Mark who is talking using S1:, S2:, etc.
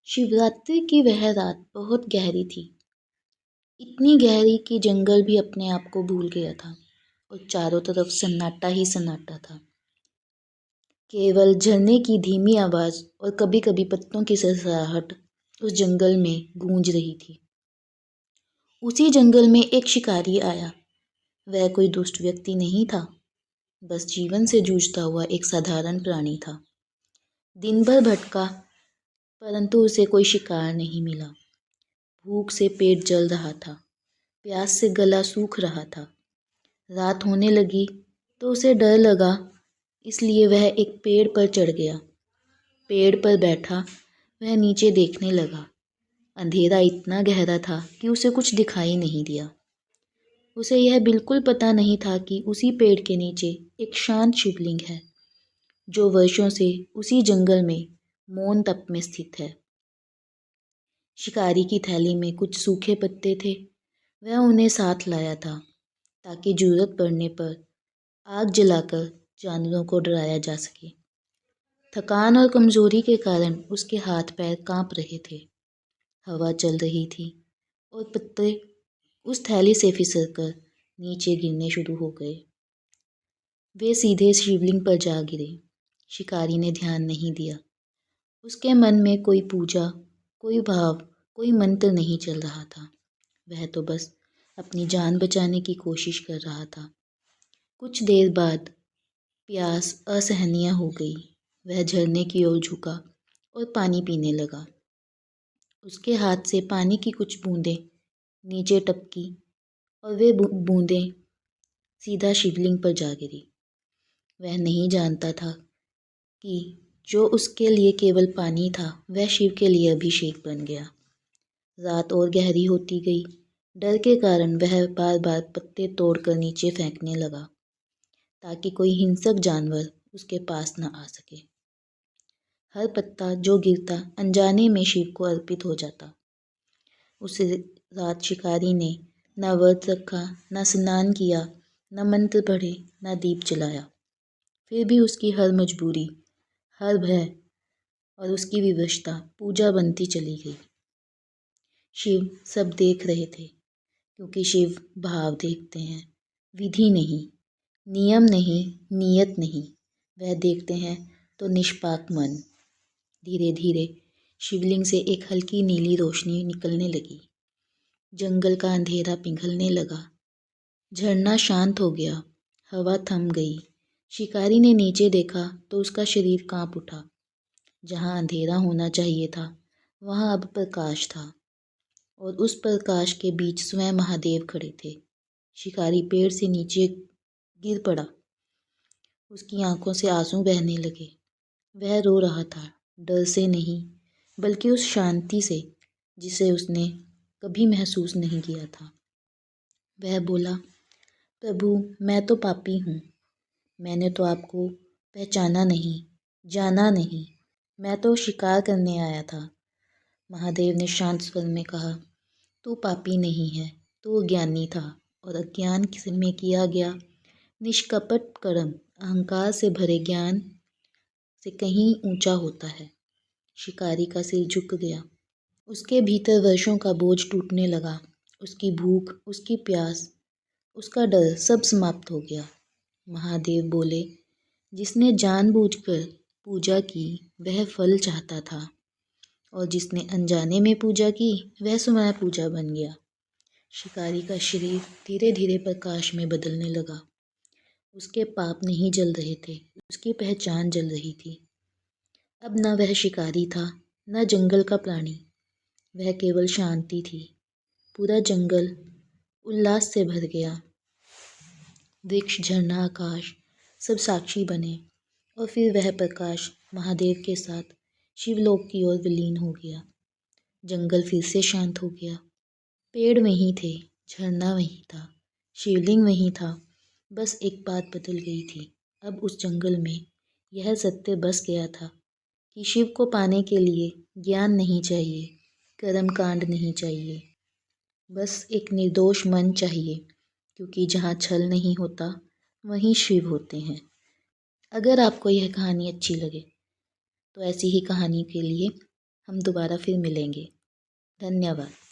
S1: शिवरात्रि की वह रात बहुत गहरी थी। इतनी गहरी कि जंगल भी अपने आप को भूल गया था और चारों तरफ सन्नाटा ही सन्नाटा था। केवल झरने की धीमी आवाज और कभी कभी पत्तों की सरसराहट उस जंगल में गूंज रही थी। उसी जंगल में एक शिकारी आया। वह कोई दुष्ट व्यक्ति नहीं था, बस जीवन से जूझता हुआ एक साधारण प्राणी था। दिन भर भटका, परंतु उसे कोई शिकार नहीं मिला। भूख से पेट जल रहा था, प्यास से गला सूख रहा था। रात होने लगी तो उसे डर लगा, इसलिए वह एक पेड़ पर चढ़ गया। पेड़ पर बैठा वह नीचे देखने लगा। अंधेरा इतना गहरा था कि उसे कुछ दिखाई नहीं दिया। उसे यह बिल्कुल पता नहीं था कि उसी पेड़ के नीचे एक शांत शिवलिंग है, जो वर्षों से उसी जंगल में मौन तप में स्थित है। शिकारी की थैली में कुछ सूखे पत्ते थे। वह उन्हें साथ लाया था ताकि जरूरत पड़ने पर आग जलाकर जानवरों को डराया जा सके। थकान और कमजोरी के कारण उसके हाथ पैर कांप रहे थे। हवा चल रही थी और पत्ते उस थैली से फिसलकर नीचे गिरने शुरू हो गए। वे सीधे शिवलिंग पर जा गिरे। शिकारी ने ध्यान नहीं दिया। उसके मन में कोई पूजा, कोई भाव, कोई मंत्र नहीं चल रहा था। वह तो बस अपनी जान बचाने की कोशिश कर रहा था। कुछ देर बाद प्यास असहनीय हो गई। वह झरने की ओर झुका और पानी पीने लगा। उसके हाथ से पानी की कुछ बूंदें नीचे टपकी और वे बूंदें सीधा शिवलिंग पर जा गिरी। वह नहीं जानता था कि जो उसके लिए केवल पानी था, वह शिव के लिए अभिषेक बन गया। रात और गहरी होती गई। डर के कारण वह बार बार पत्ते तोड़कर नीचे फेंकने लगा ताकि कोई हिंसक जानवर उसके पास न आ सके। हर पत्ता जो गिरता अनजाने में शिव को अर्पित हो जाता। उस रात शिकारी ने न व्रत रखा, न स्नान किया, न मंत्र पढ़े, न दीप जलाया। फिर भी उसकी हर मजबूरी, हर भय और उसकी विवशता पूजा बनती चली गई। शिव सब देख रहे थे, क्योंकि शिव भाव देखते हैं, विधि नहीं, नियम नहीं, नियत नहीं। वह देखते हैं तो निष्पाक मन। धीरे धीरे शिवलिंग से एक हल्की नीली रोशनी निकलने लगी। जंगल का अंधेरा पिघलने लगा। झरना शांत हो गया। हवा थम गई। शिकारी ने नीचे देखा तो उसका शरीर कांप उठा। जहाँ अंधेरा होना चाहिए था, वहाँ अब प्रकाश था और उस प्रकाश के बीच स्वयं महादेव खड़े थे। शिकारी पेड़ से नीचे गिर पड़ा। उसकी आंखों से आंसू बहने लगे। वह रो रहा था, डर से नहीं, बल्कि उस शांति से जिसे उसने कभी महसूस नहीं किया था। वह बोला, प्रभु, मैं तो पापी हूँ। मैंने तो आपको पहचाना नहीं, जाना नहीं। मैं तो शिकार करने आया था। महादेव ने शांत स्वर में कहा, तू पापी नहीं है, तू ज्ञानी था और अज्ञान में किया गया निष्कपट कर्म अहंकार से भरे ज्ञान से कहीं ऊंचा होता है। शिकारी का सिर झुक गया। उसके भीतर वर्षों का बोझ टूटने लगा। उसकी भूख, उसकी प्यास, उसका डर सब समाप्त हो गया। महादेव बोले, जिसने जानबूझकर पूजा की वह फल चाहता था, और जिसने अनजाने में पूजा की वह स्वयं पूजा बन गया। शिकारी का शरीर धीरे धीरे प्रकाश में बदलने लगा। उसके पाप नहीं जल रहे थे, उसकी पहचान जल रही थी। अब न वह शिकारी था, न जंगल का प्राणी। वह केवल शांति थी। पूरा जंगल उल्लास से भर गया। वृक्ष, झरना, आकाश सब साक्षी बने और फिर वह प्रकाश महादेव के साथ शिवलोक की ओर विलीन हो गया। जंगल फिर से शांत हो गया। पेड़ वहीं थे, झरना वहीं था, शिवलिंग वहीं था। बस एक बात बदल गई थी। अब उस जंगल में यह सत्य बस गया था कि शिव को पाने के लिए ज्ञान नहीं चाहिए, कर्म कांड नहीं चाहिए, बस एक निर्दोष मन चाहिए, क्योंकि जहाँ छल नहीं होता वहीं शिव होते हैं। अगर आपको यह कहानी अच्छी लगे तो ऐसी ही कहानी के लिए हम दोबारा फिर मिलेंगे। धन्यवाद।